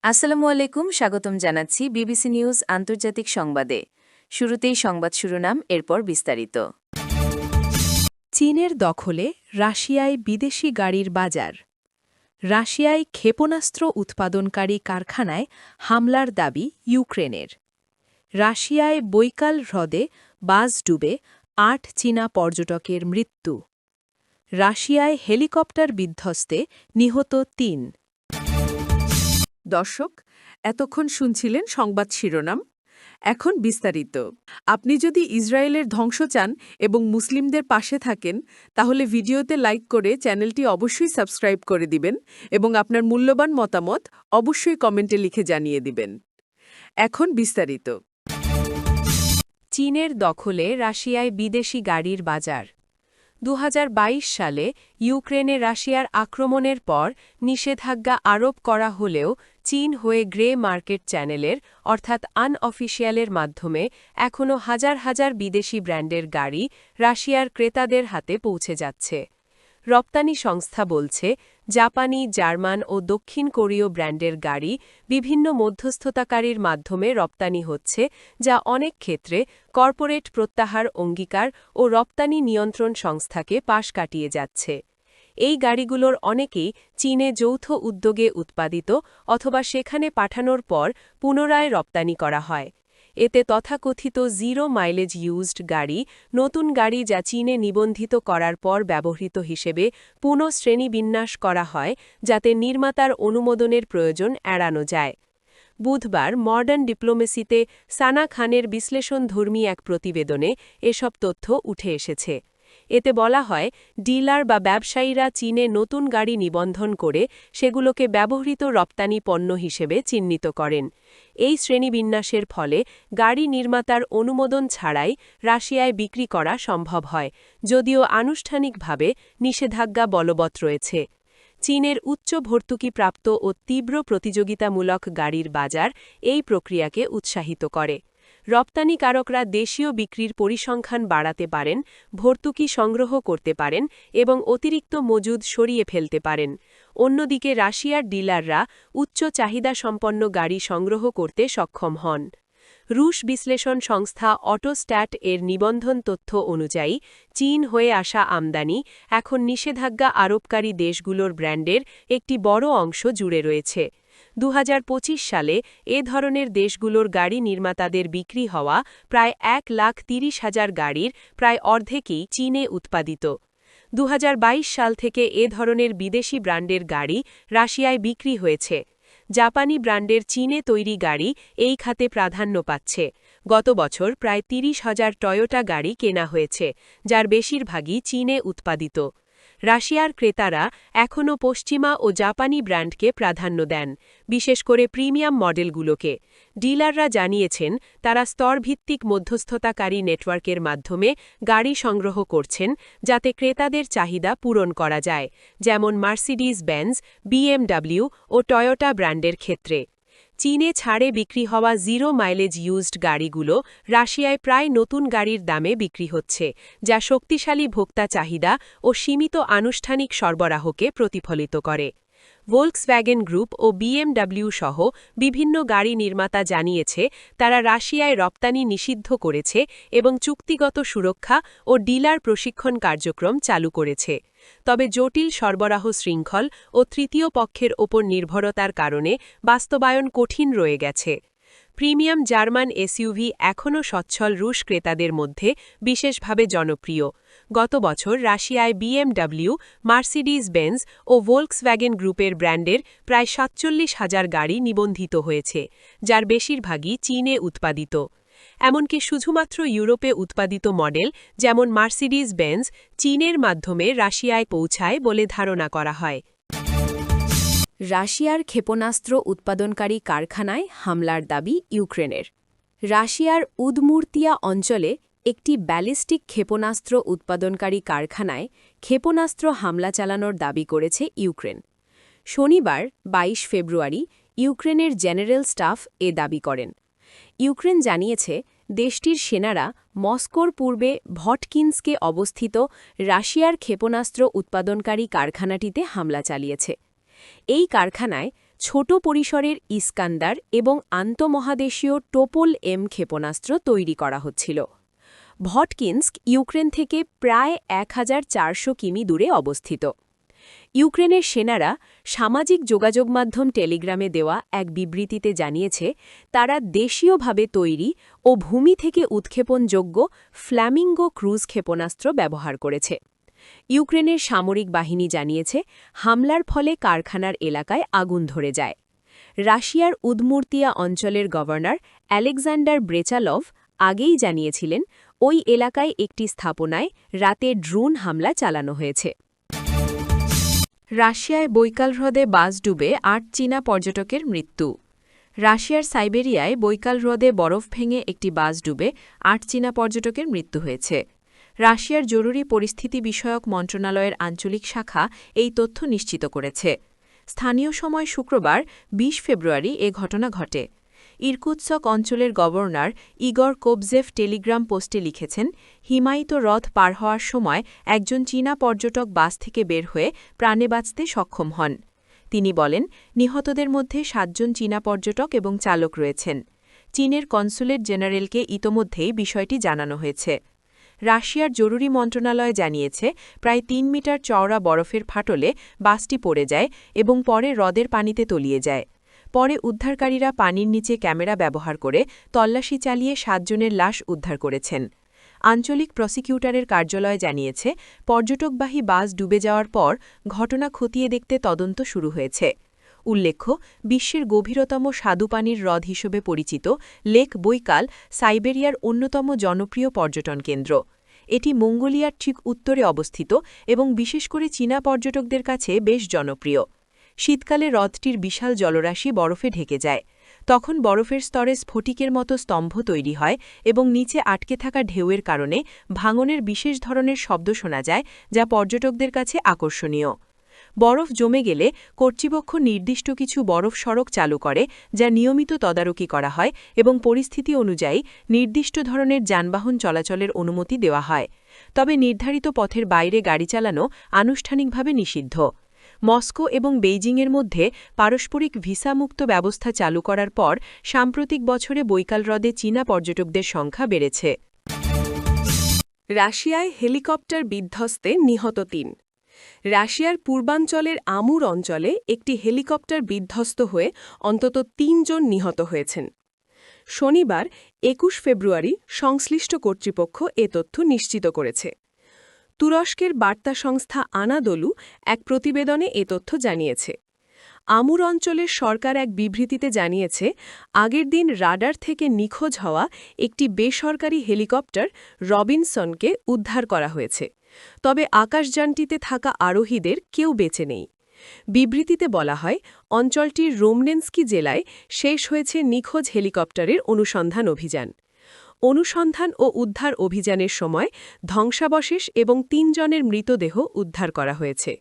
আসসালামু আলাইকুম, স্বাগতম জানাচ্ছি বিবিসি নিউজ আন্তর্জাতিক সংবাদে। শুরুতেই সংবাদ শিরোনাম, এরপর বিস্তারিত। চীনের দখলে রাশিয়ায় বিদেশি গাড়ির বাজার। রাশিয়ায় ক্ষেপণাস্ত্র উৎপাদনকারী কারখানায় হামলার দাবি ইউক্রেনের। রাশিয়ায় বৈকাল হ্রদে বাস ডুবে ৮ চীনা পর্যটকের মৃত্যু। রাশিয়ায় হেলিকপ্টার বিধ্বস্তে নিহত ৩। দর্শক, এতক্ষণ শুনছিলেন সংবাদ শিরোনাম। এখন বিস্তারিত। আপনি যদি ইসরায়েলের ধ্বংস চান এবং মুসলিমদের পাশে থাকেন, তাহলে ভিডিওতে লাইক করে চ্যানেলটি অবশ্যই সাবস্ক্রাইব করে দিবেন এবং আপনার মূল্যবান মতামত অবশ্যই কমেন্টে লিখে জানিয়ে দিবেন। এখন বিস্তারিত। চীনের দখলে রাশিয়ায় বিদেশি গাড়ির বাজার। ২০২২ সালে ইউক্রেনে রাশিয়ার আক্রমণের পর নিষেধাজ্ঞা আরোপ করা হলেও চীন হয়ে গ্রে মার্কেট চ্যানেলের অর্থাৎ আনঅফিশিয়ালের মাধ্যমে এখনও হাজার হাজার বিদেশি ব্র্যান্ডের গাড়ি রাশিয়ার ক্রেতাদের হাতে পৌঁছে যাচ্ছে। রপ্তানি সংস্থা বলছে, জাপানি, জার্মান ও দক্ষিণ কোরীয় ব্র্যান্ডের গাড়ি বিভিন্ন মধ্যস্থতাকারীর মাধ্যমে রপ্তানি হচ্ছে, যা অনেক ক্ষেত্রে কর্পোরেট প্রত্যাহার অঙ্গীকার ও রপ্তানি নিয়ন্ত্রণ সংস্থাকে পাশ কাটিয়ে যাচ্ছে। এই গাড়িগুলোর অনেকেই চীনে যৌথ উদ্যোগে উৎপাদিত অথবা সেখানে পাঠানোর পর পুনরায় রপ্তানি করা হয়। এতে তথাকথিত জিরো মাইলেজ ইউজড গাড়ি, নতুন গাড়ি যা চীনে নিবন্ধিত করার পর ব্যবহৃত হিসেবে পুনঃশ্রেণীবিন্যাস করা হয়, যাতে নির্মাতার অনুমোদনের প্রয়োজন এড়ানো যায়। বুধবার মডার্ন ডিপ্লোমেসিতে সানা খানের বিশ্লেষণধর্মী এক প্রতিবেদনে এসব তথ্য উঠে এসেছে। এতে বলা হয়, ডিলার বা ব্যবসায়ীরা চীনে নতুন গাড়ি নিবন্ধন করে সেগুলোকে ব্যবহৃত রপ্তানি পণ্য হিসেবে চিহ্নিত করেন। এই শ্রেণীবিন্যাসের ফলে গাড়ি নির্মাতার অনুমোদন ছাড়াই রাশিয়ায় বিক্রি করা সম্ভব হয়, যদিও আনুষ্ঠানিকভাবে নিষেধাজ্ঞা বলবৎ রয়েছে। চীনের উচ্চ ভর্তুকিপ্রাপ্ত ও তীব্র প্রতিযোগিতামূলক গাড়ির বাজার এই প্রক্রিয়াকে উৎসাহিত করে। রপ্তানিকারকরা দেশীয় বিক্রির পরিসংখ্যান বাড়াতে পারেন, ভর্তুকি সংগ্রহ করতে পারেন এবং অতিরিক্ত মজুদ সরিয়ে ফেলতে পারেন। অন্যদিকে রাশিয়ার ডিলাররা উচ্চ চাহিদাসম্পন্ন গাড়ি সংগ্রহ করতে সক্ষম হন। রুশ বিশ্লেষণ সংস্থা অটোস্ট্যাট এর নিবন্ধন তথ্য অনুযায়ী চীন হয়ে আসা আমদানি এখন নিষেধাজ্ঞা আরোপকারী দেশগুলোর ব্র্যান্ডের একটি বড় অংশ জুড়ে রয়েছে। ২০২৫ সালে এ ধরনের দেশগুলোর গাড়ি নির্মাতাদের বিক্রি হওয়া প্রায় ১,৩০,০০০ গাড়ির প্রায় অর্ধেকই চীনে উৎপাদিত। ২০২২ সাল থেকে এ ধরনের বিদেশি ব্র্যান্ডের গাড়ি রাশিয়ায় বিক্রি হয়েছে। জাপানি ব্র্যান্ডের চীনে তৈরি গাড়ি এই খাতে প্রাধান্য পাচ্ছে। গত বছর প্রায় ৩০,০০০ টয়োটা গাড়ি কেনা হয়েছে, যার বেশিরভাগই চীনে উৎপাদিত। রাশিয়ার ক্রেতারা এখনও পশ্চিমা ও জাপানি ব্র্যান্ডকে প্রাধান্য দেন, বিশেষ করে প্রিমিয়াম মডেলগুলোকে। ডিলাররা জানিয়েছেন, তারা স্তরভিত্তিক মধ্যস্থতাকারী নেটওয়ার্কের মাধ্যমে গাড়ি সংগ্রহ করছেন, যাতে ক্রেতাদের চাহিদা পূরণ করা যায়, যেমন মার্সিডিজ বেঞ্জ, বিএমডব্লিউ ও টয়োটা ব্র্যান্ডের ক্ষেত্রে। চীনে ছাড়ে বিক্রি হওয়া জিরো মাইলেজ ইউজড গাড়িগুলো রাশিয়ায় প্রায় নতুন গাড়ির দামে বিক্রি হচ্ছে, যা শক্তিশালী ভোক্তা চাহিদা ও সীমিত আনুষ্ঠানিক সরবরাহকে প্রতিফলিত করে। ভোল্কসওয়াগেন গ্রুপ ও বিএমডব্লিউ সহ বিভিন্ন গাড়ি নির্মাতা জানিয়েছে, তারা রাশিয়ায় রপ্তানি নিষিদ্ধ করেছে এবং চুক্তিগত সুরক্ষা ও ডিলার প্রশিক্ষণ কার্যক্রম চালু করেছে। তবে জটিল সরবরাহ শৃঙ্খল ও তৃতীয় পক্ষের ওপর নির্ভরতার কারণে বাস্তবায়ন কঠিন রয়ে গেছে। প্রিমিয়াম জার্মান এসইউভি এখনও সচ্ছল রুশ ক্রেতাদের মধ্যে বিশেষভাবে জনপ্রিয়। গত বছর রাশিয়ায় বিএমডব্লিউ, মার্সিডিজ বেঞ্জ ও ভোল্কসওয়াগেন গ্রুপের ব্র্যান্ডের প্রায় ৪৭,০০০ গাড়ি নিবন্ধিত হয়েছে, যার বেশিরভাগই চীনে উৎপাদিত। এমনকি শুধুমাত্র ইউরোপে উৎপাদিত মডেল যেমন মার্সিডিজ বেঞ্জ চীনের মাধ্যমে রাশিয়ায় পৌঁছায় বলে ধারণা করা হয়। রাশিয়ার ক্ষেপণাস্ত্র উৎপাদনকারী কারখানায় হামলার দাবি ইউক্রেনের। রাশিয়ার উদমুর্তিয়া অঞ্চলে একটি ব্যালিস্টিক ক্ষেপণাস্ত্র উৎপাদনকারী কারখানায় ক্ষেপণাস্ত্র হামলা চালানোর দাবি করেছে ইউক্রেন। শনিবার ২২ ফেব্রুয়ারি ইউক্রেনের জেনারেল স্টাফ এ দাবি করেন। ইউক্রেন জানিয়েছে, দেশটির সেনারা মস্কোর পূর্বে ভটকিন্সকে অবস্থিত রাশিয়ার ক্ষেপণাস্ত্র উৎপাদনকারী কারখানাটিতে হামলা চালিয়েছে। এই কারখানায় ছোট পরিসরের ইস্কান্দার এবং আন্তঃমহাদেশীয় টোপল এম ক্ষেপণাস্ত্র তৈরি করা হচ্ছিল। ভটকিন্স্ক ইউক্রেন থেকে প্রায় 1400 কিমি দূরে অবস্থিত। ইউক্রেনের সেনারা সামাজিক যোগাযোগ মাধ্যম টেলিগ্রামে দেওয়া এক বিবৃতিতে জানিয়েছে তারা দেশীয়ভাবে তৈরি ও ভূমি থেকে উৎক্ষেপণযোগ্য ফ্ল্যামিঙ্গো ক্রুজ ক্ষেপণাস্ত্র ব্যবহার করেছে। ইউক্রেনের সামরিক বাহিনী জানিয়েছে হামলার ফলে কারখানার এলাকায় আগুন ধরে যায়। রাশিয়ার উদমুর্তিয়া অঞ্চলের গভর্নর আলেকজান্ডার ব্রেচালভ আগেই জানিয়েছিলেন ওই এলাকায় একটি স্থাপনায় রাতে ড্রোন হামলা চালানো হয়েছে। রাশিয়ায় বৈকাল হ্রদে বাস ডুবে ৮ চীনা পর্যটকের মৃত্যু। রাশিয়ার সাইবেরিয়ায় বৈকাল হ্রদে বরফ ভেঙে একটি বাস ডুবে ৮ চীনা পর্যটকের মৃত্যু হয়েছে। রাশিয়ার জরুরি পরিস্থিতি বিষয়ক মন্ত্রণালয়ের আঞ্চলিক শাখা এই তথ্য নিশ্চিত করেছে। স্থানীয় সময় শুক্রবার ২০ ফেব্রুয়ারি এ ঘটনা ঘটে। ইরকুৎস্ক অঞ্চলের গভর্নর ইগর কোবজেভ টেলিগ্রাম পোস্টে লিখেছেন, হিমায়িত হ্রদ পার হওয়ার সময় একজন চীনা পর্যটক বাস থেকে বের হয়ে প্রাণে বাঁচতে সক্ষম হন। তিনি বলেন, নিহতদের মধ্যে ৭ জন চীনা পর্যটক এবং চালক রয়েছেন। চীনের কনসুলেট জেনারেলকে ইতোমধ্যেই বিষয়টি জানানো হয়েছে। রাশিয়ার জরুরি মন্ত্রণালয় জানিয়েছে প্রায় ৩ মিটার চওড়া বরফের ফাটলে বাসটি পড়ে যায় এবং পরে হ্রদের পানিতে তলিয়ে যায়। পরে উদ্ধারকারীরা পানির নিচে ক্যামেরা ব্যবহার করে তল্লাশি চালিয়ে ৭ জনের লাশ উদ্ধার করেছেন। আঞ্চলিক প্রসিকিউটরের কার্যালয় জানিয়েছে পর্যটকবাহী বাস ডুবে যাওয়ার পর ঘটনা খতিয়ে দেখতে তদন্ত শুরু হয়েছে। উল্লেখ্য, বিশ্বের গভীরতম স্বাদুপানির হ্রদ হিসেবে পরিচিত লেক বৈকাল সাইবেরিয়ার অন্যতম জনপ্রিয় পর্যটন কেন্দ্র। এটি মঙ্গোলিয়ার ঠিক উত্তরে অবস্থিত এবং বিশেষ করে চীনা পর্যটকদের কাছে বেশ জনপ্রিয়। শীতকালে হ্রদটির বিশাল জলরাশি বরফে ঢেকে যায়। তখন বরফের স্তরে স্ফটিকের মতো স্তম্ভ তৈরি হয় এবং নিচে আটকে থাকা ঢেউয়ের কারণে ভাঙনের বিশেষ ধরনের শব্দ শোনা যায়, যা পর্যটকদের কাছে আকর্ষণীয়। বরফ জমে গেলে কর্তৃপক্ষ নির্দিষ্ট কিছু বরফ সড়ক চালু করে, যা নিয়মিত তদারকি করা হয় এবং পরিস্থিতি অনুযায়ী নির্দিষ্ট ধরনের যানবাহন চলাচলের অনুমতি দেওয়া হয়। তবে নির্ধারিত পথের বাইরে গাড়ি চালানো আনুষ্ঠানিকভাবে নিষিদ্ধ। মস্কো এবং বেইজিংয়ের মধ্যে পারস্পরিক ভিসামুক্ত ব্যবস্থা চালু করার পর সাম্প্রতিক বছরে বৈকাল হ্রদে চীনা পর্যটকদের সংখ্যা বেড়েছে। রাশিয়ায় হেলিকপ্টার বিধ্বস্তে নিহত ৩। রাশিয়ার পূর্বাঞ্চলের আমুর অঞ্চলে একটি হেলিকপ্টার বিধ্বস্ত হয়ে অন্তত ৩ জন নিহত হয়েছেন। শনিবার ২১ ফেব্রুয়ারি সংশ্লিষ্ট কর্তৃপক্ষ এ তথ্য নিশ্চিত করেছে। তুরস্কের বার্তা সংস্থা আনাদোলু এক প্রতিবেদনে এ তথ্য জানিয়েছে। আমুর অঞ্চলের সরকার এক বিবৃতিতে জানিয়েছে, আগের দিন রাডার থেকে নিখোঁজ হওয়া একটি বেসরকারি হেলিকপ্টার রবিনসনকে উদ্ধার করা হয়েছে। তবে আকাশযানটিতে থাকা আরোহীদের কেউ বেঁচে নেই। বিবৃতিতে বলা হয়, অঞ্চলটির রোমনেনস্কি জেলায় শেষ হয়েছে নিখোঁজ হেলিকপ্টারের অনুসন্ধান অভিযান। অনুসন্ধান ও উদ্ধার অভিযানের সময় ধ্বংসাবশেষ এবং ৩ জনের মৃতদেহ উদ্ধার করা হয়েছে।